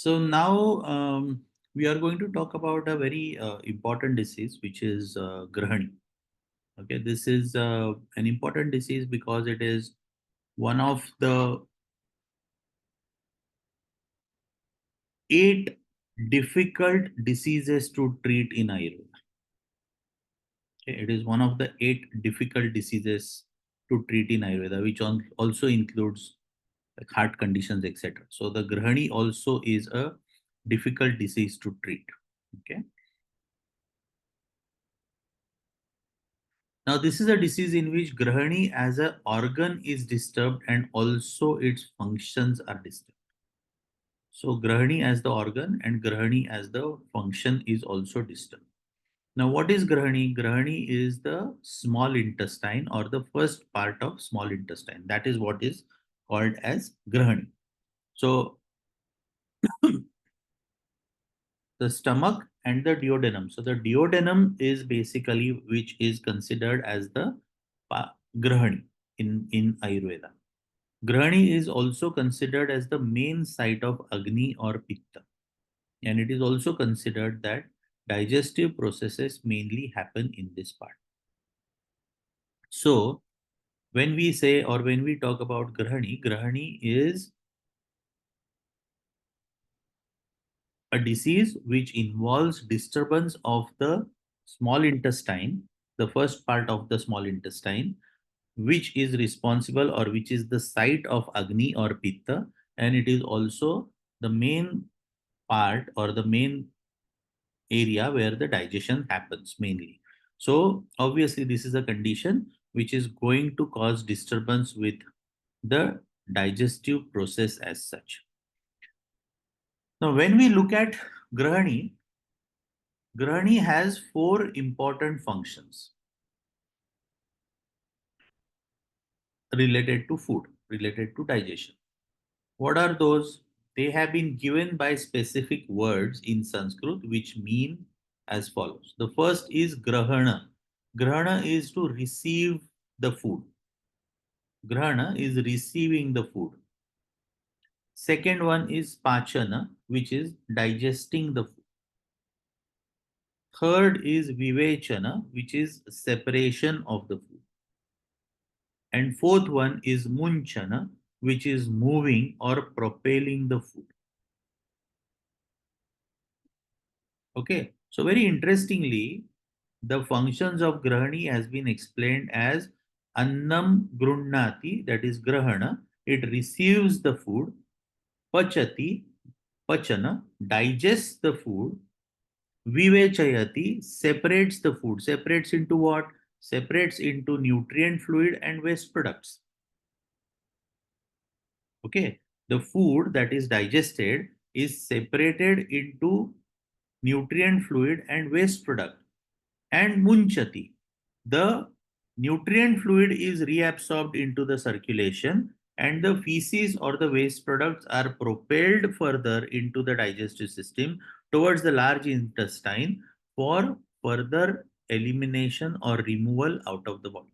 So now we are going to talk about a very important disease, which is Grahani. Okay, this is an important disease because it is one of the 8 difficult diseases to treat in Ayurveda. Okay, it is one of the 8 difficult diseases to treat in Ayurveda, which also includes like heart conditions, etc. So the Grahani also is a difficult disease to treat. Okay. Now, this is a disease in which Grahani as an organ is disturbed and also its functions are disturbed. So, Grahani as the organ and Grahani as the function is also disturbed. Now, what is Grahani? Grahani is the small intestine or the first part of small intestine. That is what is called as Grahani. So, the stomach and the duodenum. So, the duodenum is basically which is considered as the Grahani in Ayurveda. Grahani is also considered as the main site of Agni or Pitta, and it is also considered that digestive processes mainly happen in this part. So, when we say or when we talk about Grahani, Grahani is a disease which involves disturbance of the small intestine, the first part of the small intestine, which is responsible or which is the site of Agni or Pitta, and it is also the main part or the main area where the digestion happens mainly. So obviously this is a condition which is going to cause disturbance with the digestive process as such. Now when we look at Grahani, Grahani has 4 important functions related to food, related to digestion. What are those? They have been given by specific words in Sanskrit which mean as follows. The first is grahana. Grahana is to receive the food. Grahana is receiving the food. Second one is pachana, which is digesting the food. Third is vivechana, which is separation of the food. And fourth one is munchana, which is moving or propelling the food. Okay, so very interestingly, the functions of Grahani has been explained as Annam Grunnati, that is Grahana, it receives the food, Pachati, Pachana, digests the food, Vivechayati, separates the food, separates into what? Separates into nutrient fluid and waste products. Okay, the food that is digested is separated into nutrient fluid and waste product. And munchati, the nutrient fluid is reabsorbed into the circulation and the feces or the waste products are propelled further into the digestive system towards the large intestine for further elimination or removal out of the body.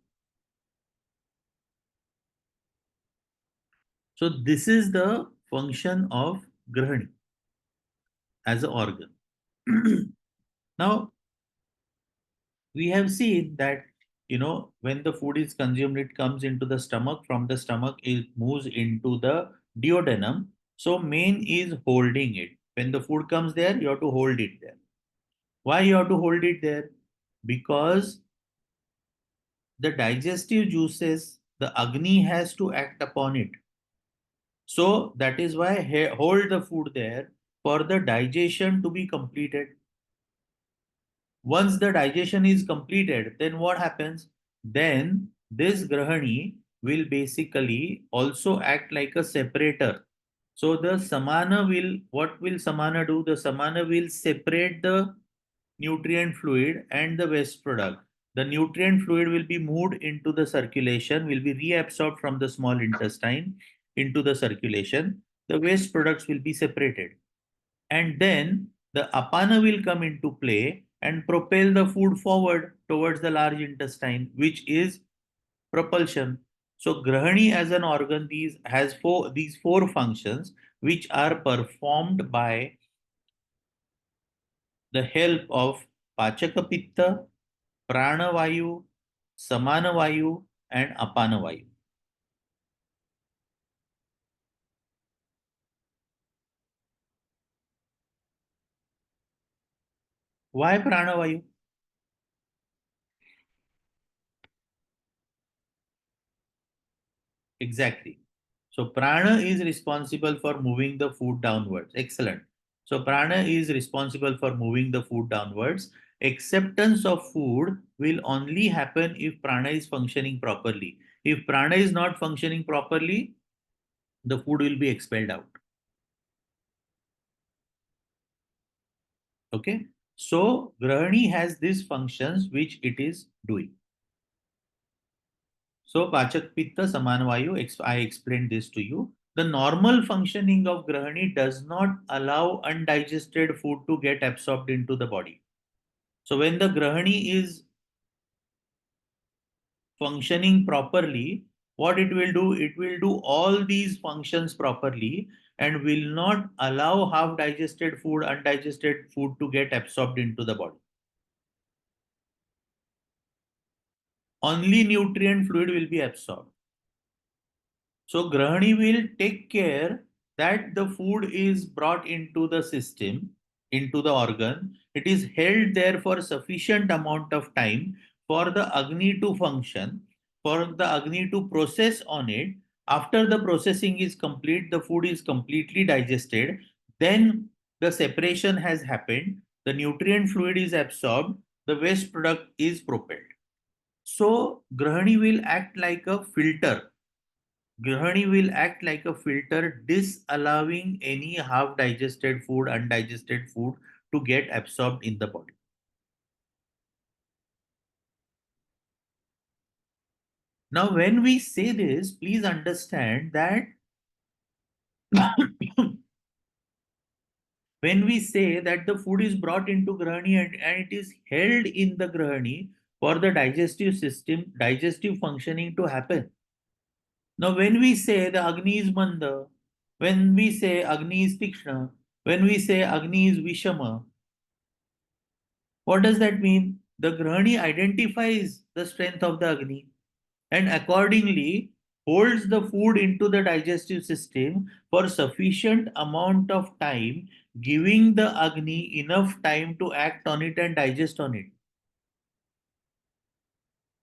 So this is the function of Grahani as an organ. Now, we have seen that when the food is consumed, it comes into the stomach. From the stomach, it moves into the duodenum. So main is holding it. When the food comes there, you have to hold it there. Why you have to hold it there? Because the digestive juices, the agni has to act upon it. So that is why hold the food there for the digestion to be completed. Once the digestion is completed, then what happens? Then this grahani will basically also act like a separator. So the samana will, what will samana do? The samana will separate the nutrient fluid and the waste product. The nutrient fluid will be moved into the circulation, will be reabsorbed from the small intestine into the circulation. The waste products will be separated. And then the apana will come into play and propel the food forward towards the large intestine, which is propulsion. So Grahani as an organ has these four functions which are performed by the help of Pachaka Pitta, Pranavayu, Samanavayu, and Apanavayu. Why Pranavayu? Exactly. So prana is responsible for moving the food downwards. Excellent. So prana is responsible for moving the food downwards. Acceptance of food will only happen if prana is functioning properly. If prana is not functioning properly, the food will be expelled out. Okay. So Grahani has these functions which it is doing. So Pachak Pitta Samanvayu, I explained this to you. The normal functioning of Grahani does not allow undigested food to get absorbed into the body. So when the Grahani is functioning properly, what it will do? It will do all these functions properly and will not allow half digested food, undigested food to get absorbed into the body. Only nutrient fluid will be absorbed. So Grahani will take care that the food is brought into the system, into the organ. It is held there for sufficient amount of time for the Agni to function, for the Agni to process on it. After the processing is complete, the food is completely digested. Then the separation has happened. The nutrient fluid is absorbed. The waste product is propelled. So Grahani will act like a filter. Grahani will act like a filter, disallowing any half digested food, undigested food to get absorbed in the body. Now, when we say this, please understand that when we say that the food is brought into Grahani and it is held in the Grahani for the digestive system, digestive functioning to happen. Now, when we say the Agni is Manda, when we say Agni is Tikshna, when we say Agni is Vishama, what does that mean? The Grahani identifies the strength of the Agni and accordingly holds the food into the digestive system for sufficient amount of time, giving the Agni enough time to act on it and digest on it.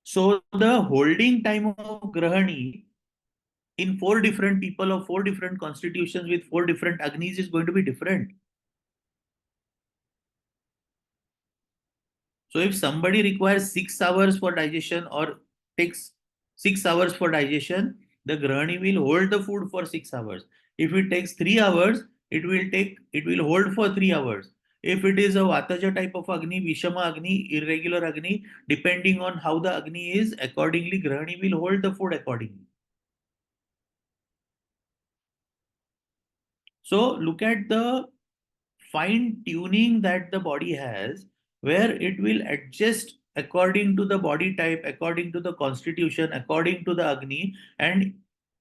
So the holding time of Grahani in four different people of four different constitutions with four different Agnis is going to be different. So if somebody requires 6 hours for digestion or takes 6 hours for digestion, the Grahani will hold the food for 6 hours. If it takes 3 hours, it will hold for 3 hours. If it is a Vataja type of Agni, Vishama Agni, irregular Agni, depending on how the Agni is, accordingly Grahani will hold the food accordingly. So look at the fine tuning that the body has, where it will adjust according to the body type, according to the constitution, according to the Agni, and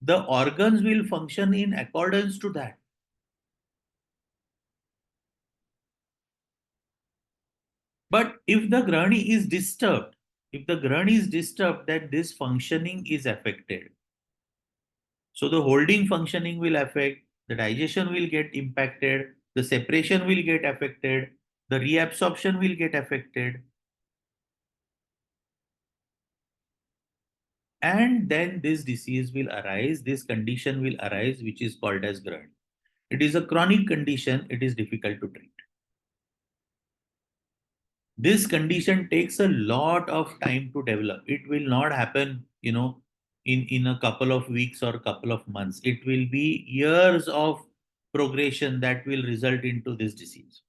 the organs will function in accordance to that. But if the Grahani is disturbed, if the Grahani is disturbed, then this functioning is affected. So the holding functioning will affect, the digestion will get impacted, the separation will get affected, the reabsorption will get affected. And then this disease will arise, this condition will arise, which is called as GERD. It is a chronic condition, it is difficult to treat. This condition takes a lot of time to develop. It will not happen, in a couple of weeks or couple of months. It will be years of progression that will result into this disease.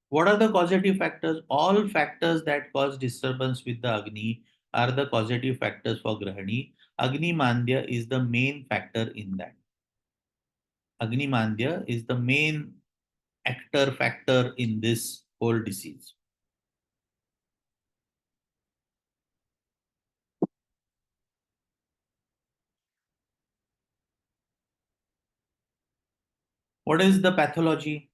What are the causative factors? All factors that cause disturbance with the Agni are the causative factors for Grahani. Agni Mandya is the main factor in that. Agni Mandya is the main factor in this whole disease. What is the pathology?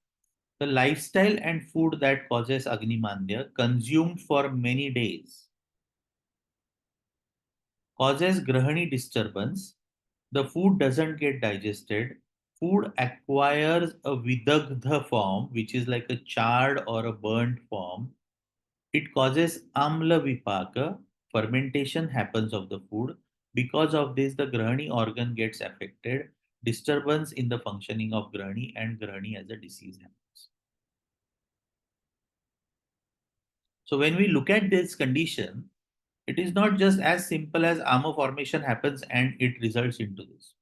The lifestyle and food that causes Agni Mandya consumed for many days causes Grahani disturbance. The food doesn't get digested. Food acquires a vidagdha form, which is like a charred or a burnt form. It causes amla vipaka, fermentation happens of the food. Because of this, the Grahani organ gets affected, disturbance in the functioning of Grahani, and Grahani as a disease happens. So when we look at this condition, it is not just as simple as ama formation happens and it results into this.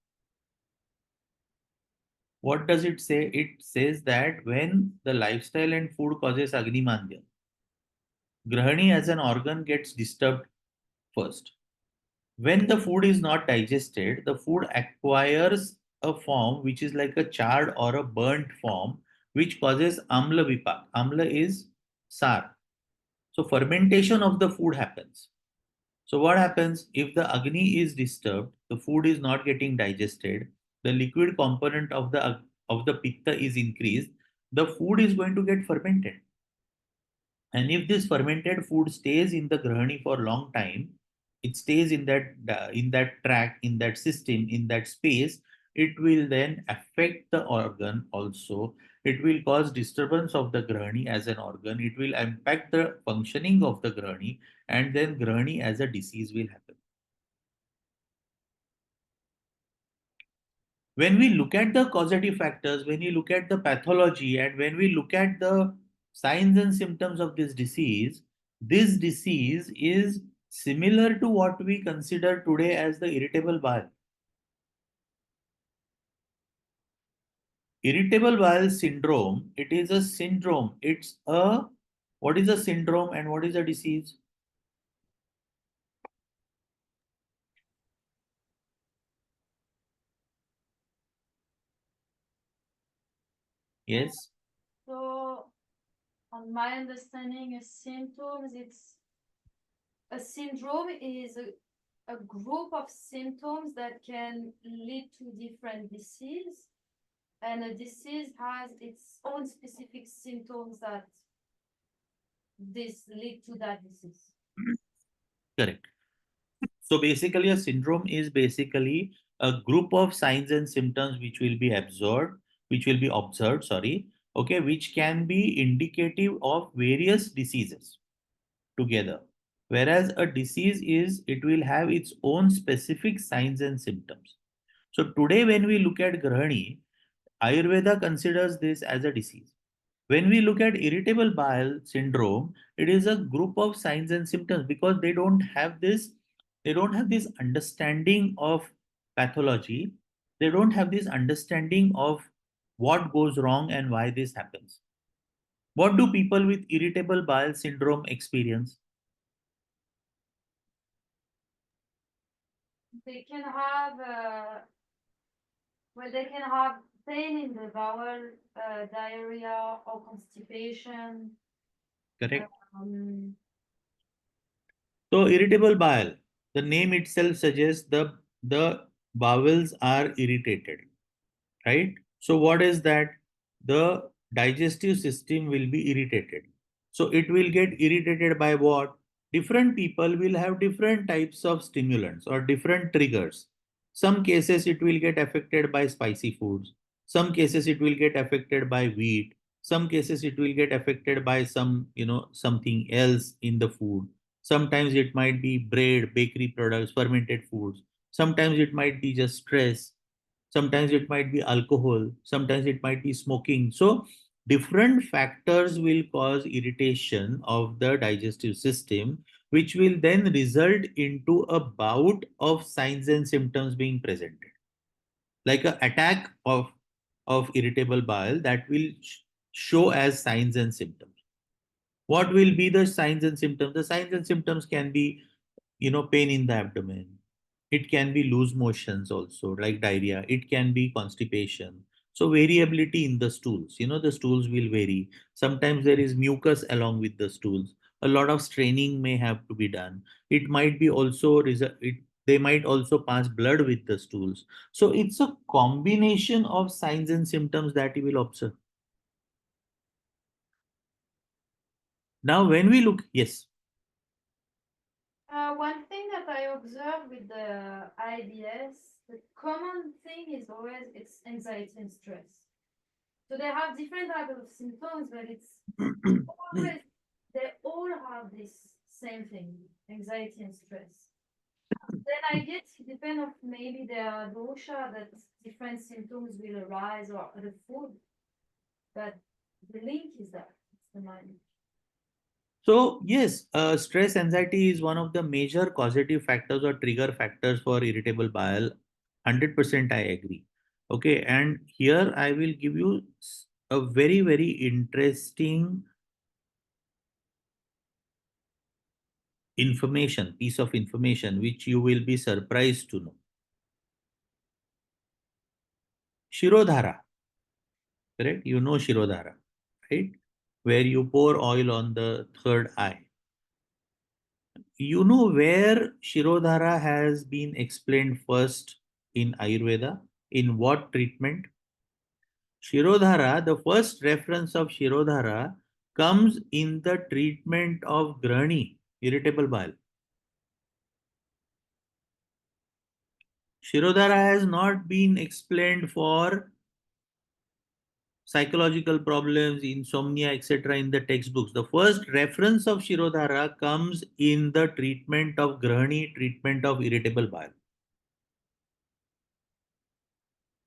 What does it say? It says that when the lifestyle and food causes Agni Mandya, Grahani as an organ gets disturbed first. When the food is not digested, the food acquires a form which is like a charred or a burnt form, which causes amla vipak. Amla is sar. So fermentation of the food happens. So what happens if the Agni is disturbed, the food is not getting digested, the liquid component of the pitta is increased, the food is going to get fermented. And if this fermented food stays in the Grahani for a long time, it stays in that tract, in that system, in that space, it will then affect the organ also. It will cause disturbance of the Grahani as an organ. It will impact the functioning of the Grahani, and then Grahani as a disease will happen. When we look at the causative factors, when we look at the pathology, and when we look at the signs and symptoms of this disease is similar to what we consider today as the irritable bowel. Irritable bowel syndrome, it is a syndrome. What is a syndrome and what is a disease? Yes. So, on my understanding, a syndrome is a group of symptoms that can lead to different disease, and a disease has its own specific symptoms that this lead to that disease. Correct. So basically, a syndrome is basically a group of signs and symptoms which will be observed, sorry, okay, which can be indicative of various diseases together. Whereas a disease is, it will have its own specific signs and symptoms. So today, when we look at Grahani, Ayurveda considers this as a disease. When we look at irritable bowel syndrome, it is a group of signs and symptoms because they don't have this understanding of pathology. They don't have this understanding of what goes wrong and why this happens. What do people with irritable bowel syndrome experience? They can have they can have pain in the bowel, diarrhea or constipation. Correct. Um, So irritable bowel, the name itself suggests the bowels are irritated, right? So what is that? The digestive system will be irritated. So it will get irritated by what? Different people will have different types of stimulants or different triggers. Some cases it will get affected by spicy foods. Some cases it will get affected by wheat. Some cases it will get affected by something else in the food. Sometimes it might be bread, bakery products, fermented foods. Sometimes it might be just stress. Sometimes it might be alcohol. Sometimes it might be smoking. So different factors will cause irritation of the digestive system, which will then result into a bout of signs and symptoms being presented, like an attack of irritable bowel that will show as signs and symptoms. What will be the signs and symptoms? The signs and symptoms can be pain in the abdomen. It can be loose motions also, like diarrhea. It can be constipation. So variability in the stools, the stools will vary. Sometimes there is mucus along with the stools. A lot of straining may have to be done. It might be also they might also pass blood with the stools. So it's a combination of signs and symptoms that you will observe. Now, when we look, yes. One thing that I observe with the IBS, the common thing is always it's anxiety and stress. So they have different types of symptoms, but it's always they all have this same thing, anxiety and stress. Then I guess it depends of maybe the dosha that different symptoms will arise or the food, but the link is that it's the mind. So yes, stress anxiety is one of the major causative factors or trigger factors for irritable bowel. 100% I agree. Okay, and here I will give you a very, very interesting piece of information, which you will be surprised to know. Shirodhara, correct? You know Shirodhara, right? Where you pour oil on the third eye. You know where Shirodhara has been explained first in Ayurveda? In what treatment? Shirodhara, the first reference of Shirodhara comes in the treatment of Grani, irritable bowel. Shirodhara has not been explained for psychological problems, insomnia, etc. in the textbooks. The first reference of Shirodhara comes in the treatment of Grahani, treatment of irritable bowel.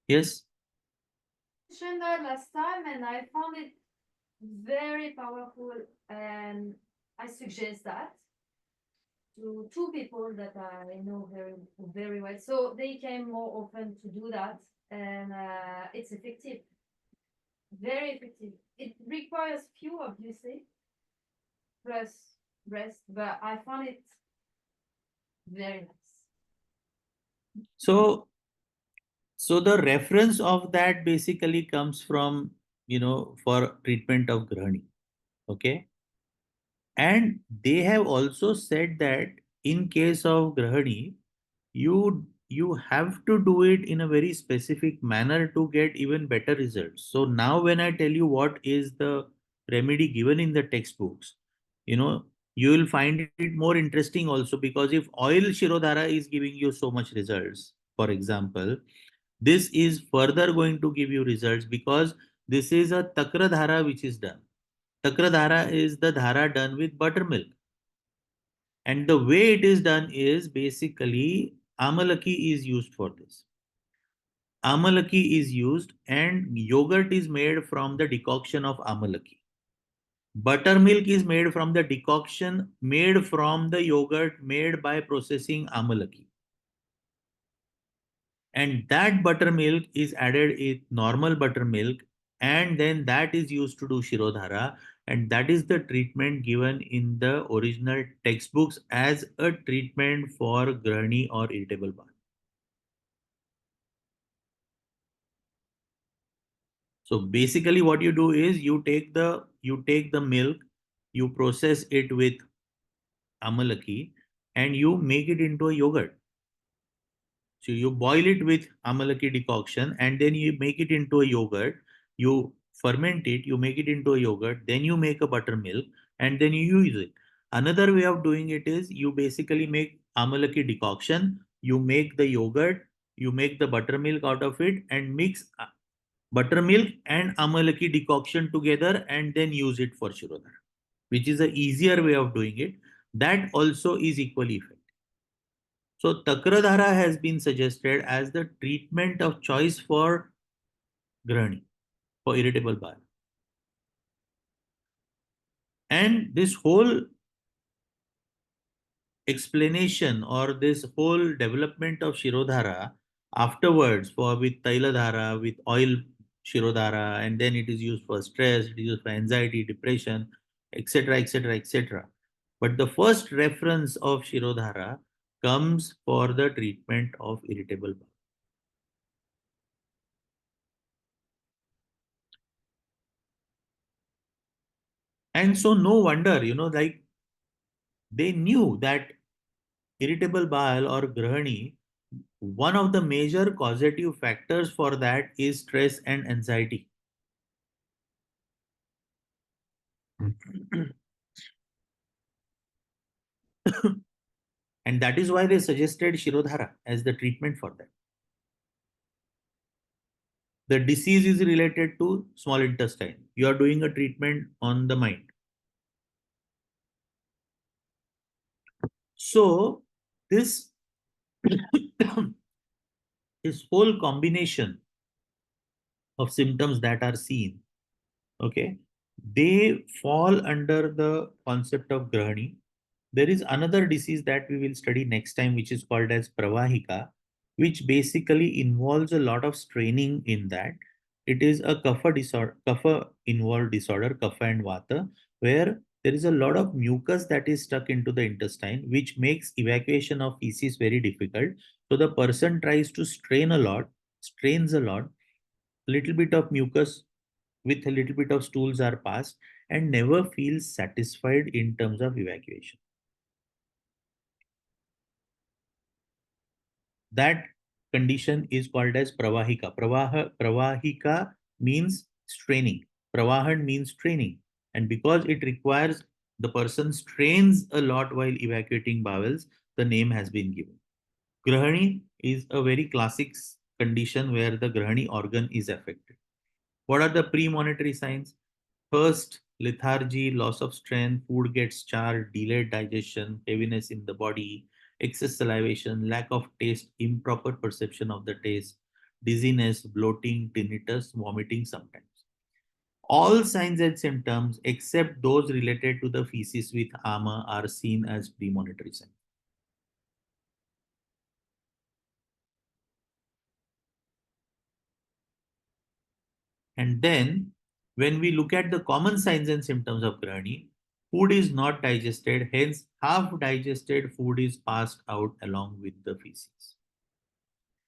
Yes? Mentioned that last time, and I found it very powerful, and I suggest that to two people that I know very well. So they came more often to do that, and it's effective, very effective. It requires few, obviously, plus rest, but I found it very nice. So the reference of that basically comes from, for treatment of Grahani. Okay. And they have also said that in case of Grahani, you have to do it in a very specific manner to get even better results. So now when I tell you what is the remedy given in the textbooks, you will find it more interesting also, because if oil Shirodhara is giving you so much results, for example, this is further going to give you results because this is a Takra Dhara which is done. Takra Dhara is the Dhara done with buttermilk. And the way it is done is basically Amalaki is used for this. Amalaki is used and yogurt is made from the decoction of Amalaki. Buttermilk is made from the decoction made from the yogurt made by processing Amalaki. And that buttermilk is added with normal buttermilk, and then that is used to do Shirodhara, and that is the treatment given in the original textbooks as a treatment for Grahani or irritable bowel. So basically what you do is you take the milk, you process it with Amalaki, and you make it into a yogurt. So you boil it with Amalaki decoction and then you make it into a yogurt. You ferment it, you make it into a yogurt, then you make a buttermilk and then you use it. Another way of doing it is you basically make Amalaki decoction, you make the yogurt, you make the buttermilk out of it and mix buttermilk and Amalaki decoction together and then use it for Shirodhara, which is a easier way of doing it. That also is equally effective. So Takradhara has been suggested as the treatment of choice for Grahani, for irritable bowel. And this whole explanation or this whole development of Shirodhara afterwards for with Tailadhara, with oil Shirodhara, and then it is used for stress, it is used for anxiety, depression, etc., etc., etc. But the first reference of Shirodhara comes for the treatment of irritable bowel. And so no wonder, like they knew that irritable bowel or grahani, one of the major causative factors for that is stress and anxiety. And that is why they suggested Shirodhara as the treatment for that. The disease is related to small intestine. You are doing a treatment on the mind. So this this whole combination of symptoms that are seen, okay, they fall under the concept of grahani. There is another disease that we will study next time, which is called as pravahika, which basically involves a lot of straining in that. It is a kapha disorder, kapha involved disorder, kapha and vata, where there is a lot of mucus that is stuck into the intestine, which makes evacuation of feces very difficult. So the person tries to strain a lot, strains a lot, little bit of mucus with a little bit of stools are passed and never feels satisfied in terms of evacuation. That condition is called as pravahika. Pravahika means straining. Pravahan means straining. And because it requires the person strains a lot while evacuating bowels, the name has been given. Grahani is a very classic condition where the Grahani organ is affected. What are the premonitory signs? First, lethargy, loss of strength, food gets charred, delayed digestion, heaviness in the body, excess salivation, lack of taste, improper perception of the taste, dizziness, bloating, tinnitus, vomiting sometimes. All signs and symptoms except those related to the feces with ama are seen as premonitory signs. And then when we look at the common signs and symptoms of Grahani, food is not digested, hence half digested food is passed out along with the feces.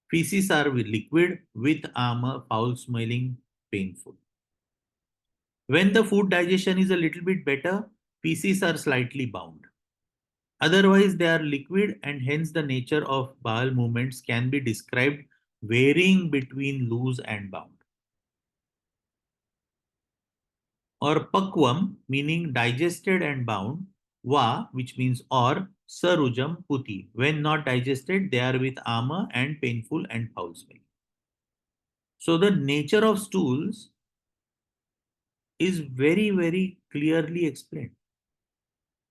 Feces are liquid with ama, foul smelling, painful. When the food digestion is a little bit better, feces are slightly bound. Otherwise, they are liquid and hence the nature of bowel movements can be described varying between loose and bound. Or pakvam, meaning digested and bound, va, which means or, sarujam puti. When not digested, they are with ama and painful and foul smelling. So the nature of stools is very, very clearly explained.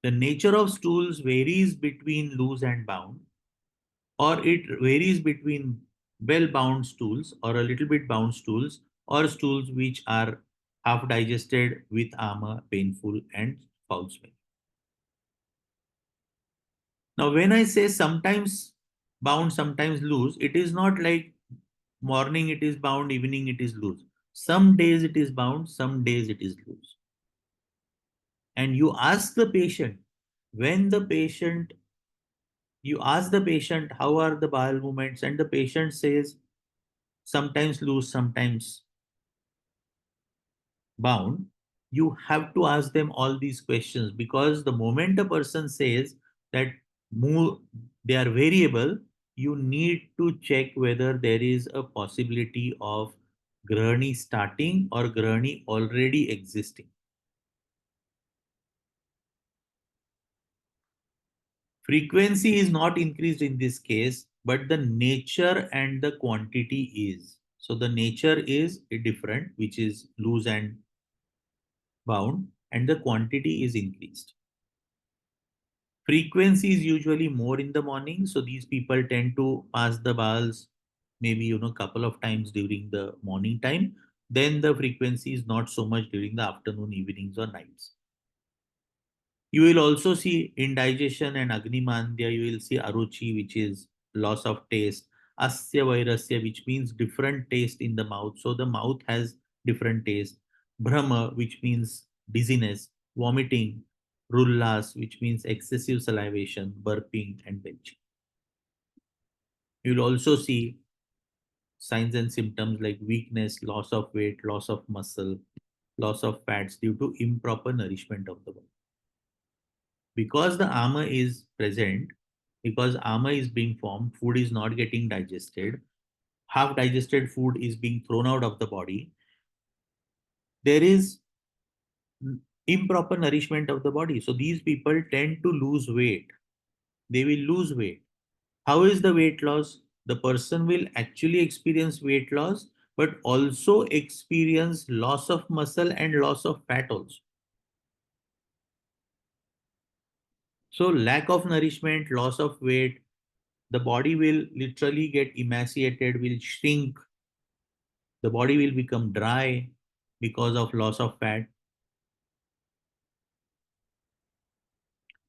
The nature of stools varies between loose and bound, or it varies between well bound stools or a little bit bound stools, or stools which are half digested with ama, painful, and foul smelling. Now, when I say sometimes bound, sometimes loose, it is not like morning it is bound, evening it is loose. Some days it is bound, some days it is loose. And you ask the patient, when the patient, you ask the patient, how are the bowel movements? And the patient says, sometimes loose, sometimes bound. You have to ask them all these questions because the moment a person says that move, they are variable, you need to check whether there is a possibility of grahani starting or grahani already existing. Frequency is not increased in this case, but the nature and the quantity is. So the nature is different, which is loose and bound, and the quantity is increased. Frequency is usually more in the morning, so these people tend to pass the bowels maybe couple of times during the morning time. Then the frequency is not so much during the afternoon, evenings, or nights. You will also see indigestion and Agnimandya. You will see Aruchi, which is loss of taste. Asya Vairasya, which means different taste in the mouth. So the mouth has different taste. Brahma, which means dizziness, vomiting, rullas, which means excessive salivation, burping, and belching. You'll also see signs and symptoms like weakness, loss of weight, loss of muscle, loss of fats due to improper nourishment of the body. Because the ama is present, because ama is being formed, food is not getting digested, half digested food is being thrown out of the body, there is improper nourishment of the body. So these people tend to lose weight. They will lose weight. How is the weight loss? The person will actually experience weight loss, but also experience loss of muscle and loss of fat also. So lack of nourishment, loss of weight, the body will literally get emaciated, will shrink, the body will become dry because of loss of fat.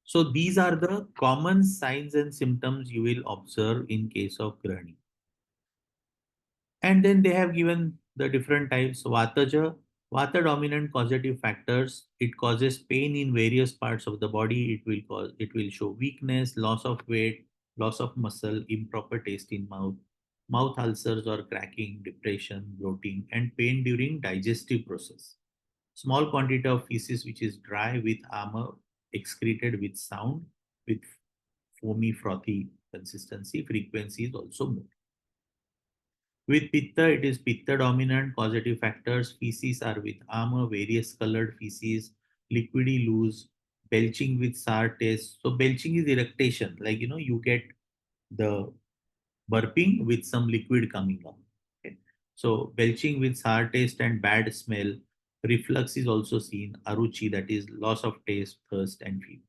So these are the common signs and symptoms you will observe in case of Grahani. And then they have given the different types. Vataja, Vata dominant causative factors. It causes pain in various parts of the body. It will show weakness, loss of weight, loss of muscle, improper taste in mouth, mouth ulcers or cracking, depression, bloating, and pain during digestive process. Small quantity of feces which is dry with armor, excreted with sound, with foamy, frothy consistency. Frequency is also more. With Pitta, it is Pitta dominant causative factors. Feces are with armor, various colored feces, liquidy loose, belching with sour taste. So belching is eructation, like you get the burping with some liquid coming out. Okay. So belching with sour taste and bad smell. Reflux is also seen. Aruchi, that is loss of taste, thirst, and fever.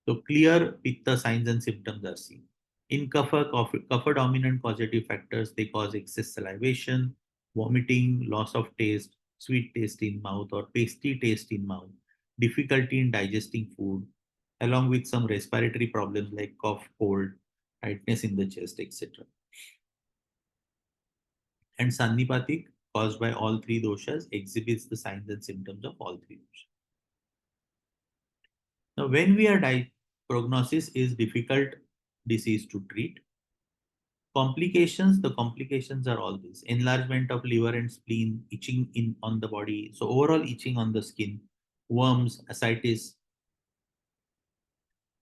So clear pitta signs and symptoms are seen. In kapha dominant causative factors, they cause excess salivation, vomiting, loss of taste, sweet taste in mouth or pasty taste in mouth, difficulty in digesting food, along with some respiratory problems like cough, cold, tightness in the chest, etc. And Sannipatik, caused by all three doshas, exhibits the signs and symptoms of all three doshas. Now, when we are prognosis is difficult disease to treat. The complications are all this: enlargement of liver and spleen, itching in on the body, so overall itching on the skin, worms, ascites.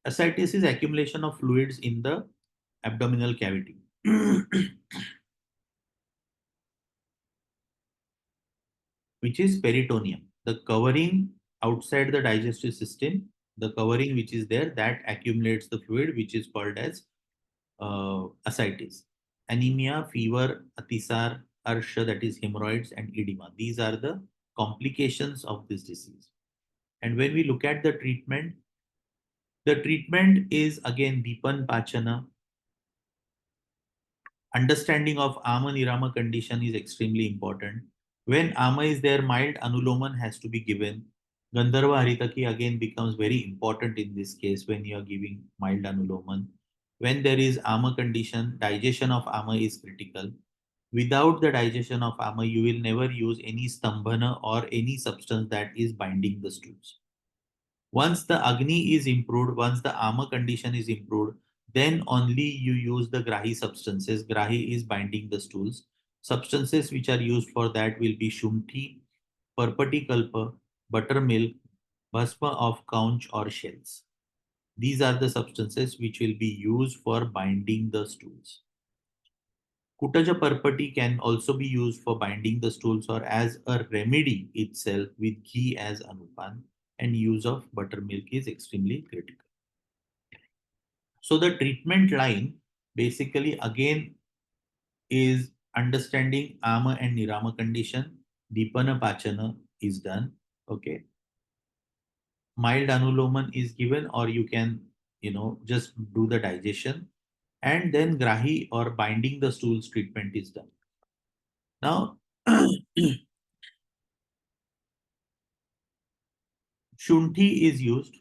Ascites is accumulation of fluids in the abdominal cavity. Which is peritoneum. The covering outside the digestive system, the covering which is there, that accumulates the fluid, which is called as ascites. Anemia, fever, atisar, arsha, that is hemorrhoids, and edema. These are the complications of this disease. And when we look at the treatment is again Dipan Pachana. Understanding of Ama Nirama condition is extremely important. When Ama is there, mild anuloman has to be given. Gandharva Haritaki again becomes very important in this case when you are giving mild anuloman. When there is Ama condition, digestion of Ama is critical. Without the digestion of Ama, you will never use any stambhana or any substance that is binding the stools. Once the Agni is improved, once the Ama condition is improved, then only you use the Grahi substances. Grahi is binding the stools. Substances which are used for that will be Shumthi, Parpati Kalpa, buttermilk, Bhasma of conch or shells. These are the substances which will be used for binding the stools. Kutaja Parpati can also be used for binding the stools or as a remedy itself with ghee as anupan, and use of buttermilk is extremely critical. So the treatment line basically again is understanding Ama and Nirama condition. Dipana Pachana is done. Okay. Mild anuloman is given, or you can, just do the digestion. And then Grahi or binding the stools treatment is done. Now, Shunthi is used,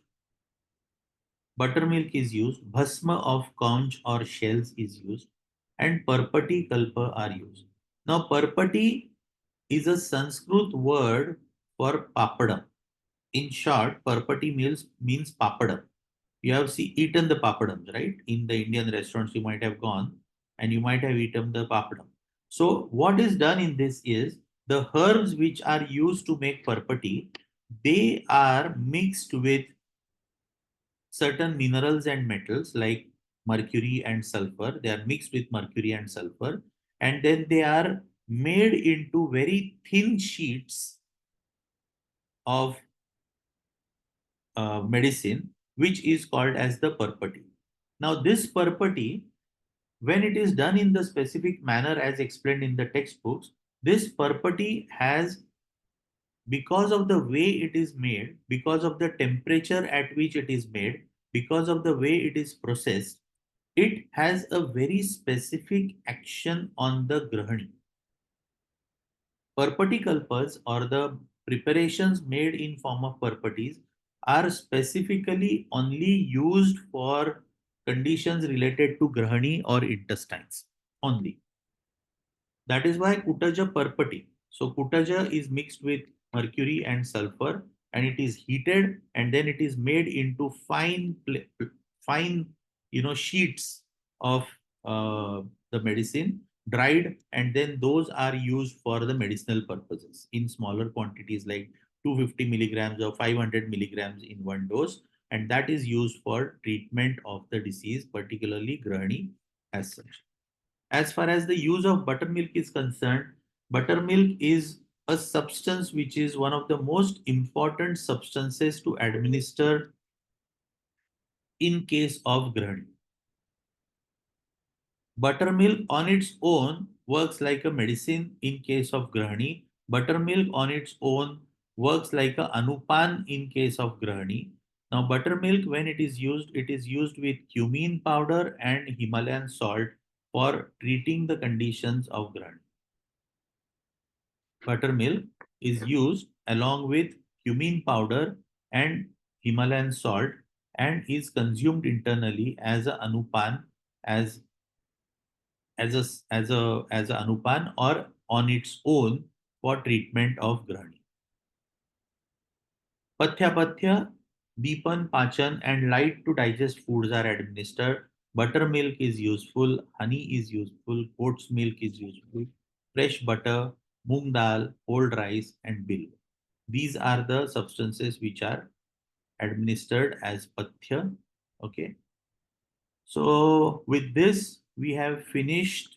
buttermilk is used, bhasma of conch or shells is used, and parpati kalpa are used. Now, parpati is a Sanskrit word for papadam. In short, parpati means papadam. You have eaten the papadams, right? In the Indian restaurants, you might have gone and you might have eaten the papadam. So what is done in this is the herbs which are used to make parpati, they are mixed with certain minerals and metals like mercury and sulfur. They are mixed with mercury and sulfur, and then they are made into very thin sheets of medicine, which is called as the purpati. Now, this purpati, when it is done in the specific manner as explained in the textbooks, this purpati has, because of the way it is made, because of the temperature at which it is made, because of the way it is processed, it has a very specific action on the grahani. Purpatikalpas or the preparations made in form of purpatis are specifically only used for conditions related to grahani or intestines only. That is why Kutaja Purpati. So Kutaja is mixed with mercury and sulfur, and it is heated, and then it is made into fine, sheets of the medicine, dried, and then those are used for the medicinal purposes in smaller quantities like 250 milligrams or 500 milligrams in one dose, and that is used for treatment of the disease, particularly Grahani as such. As far as the use of buttermilk is concerned, buttermilk is a substance which is one of the most important substances to administer in case of Grahani. Buttermilk on its own works like a medicine in case of Grahani. Buttermilk on its own works like a anupan in case of Grahani. Now, buttermilk, when it is used with cumin powder and Himalayan salt for treating the conditions of Grahani. Buttermilk is used along with cumin powder and Himalayan salt and is consumed internally as a anupan, as as a anupan or on its own for treatment of Grahani. Pathya, Deepan, Pachan, and light to digest foods are administered. Buttermilk is useful, honey is useful, goat's milk is useful, fresh butter, moong dal, old rice, and bil. These are the substances which are administered as pathya. Okay. So with this, we have finished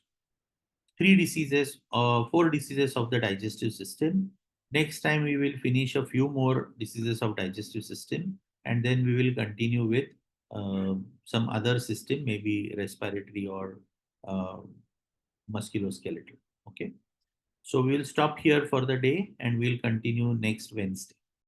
four diseases of the digestive system. Next time we will finish a few more diseases of digestive system, and then we will continue with some other system, maybe respiratory or uh, musculoskeletal. Okay. So we'll stop here for the day and we'll continue next Wednesday.